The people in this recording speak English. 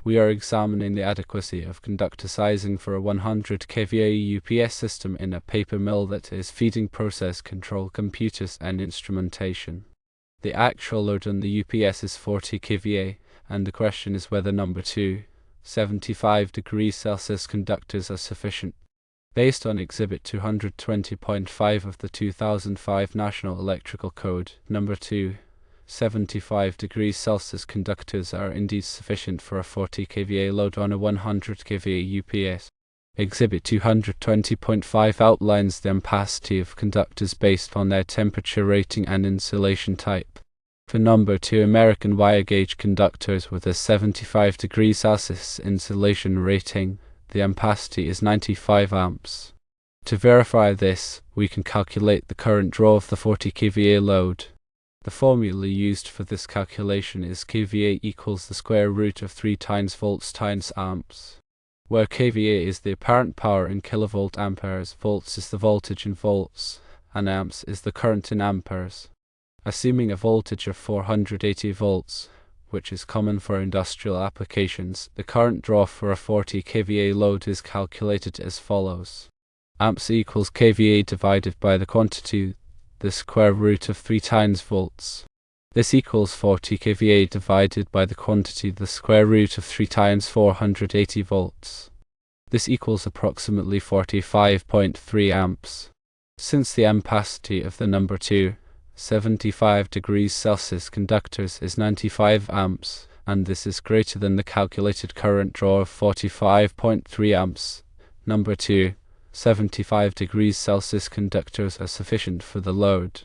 We are examining the adequacy of conductor sizing for a 100 kVA UPS system in a paper mill that is feeding process control computers and instrumentation. The actual load on the UPS is 40 kVA, and the question is whether number 2, 75 degrees Celsius conductors are sufficient. Based on Exhibit 220.5 of the 2005 National Electrical Code, number 2, 75 degrees Celsius conductors are indeed sufficient for a 40 kVA load on a 100 kVA UPS. Exhibit 220.5 outlines the ampacity of conductors based on their temperature rating and insulation type. For number 2 American wire gauge conductors with a 75 degrees Celsius insulation rating, the ampacity is 95 amps. To verify this, we can calculate the current draw of the 40 kVA load. The formula used for this calculation is kVA equals the square root of 3 times volts times amps, where kVA is the apparent power in kilovolt amperes, volts is the voltage in volts, and amps is the current in amperes. Assuming a voltage of 480 volts, which is common for industrial applications, the current draw for a 40 kVA load is calculated as follows. Amps equals kVA divided by the quantity, the square root of 3 times volts. This equals 40 kVA divided by the quantity, the square root of 3 times 480 volts. This equals approximately 45.3 amps. Since the ampacity of the number 2, 75 degrees Celsius conductors is 95 amps, and this is greater than the calculated current draw of 45.3 amps. Number 2, 75 degrees Celsius conductors are sufficient for the load.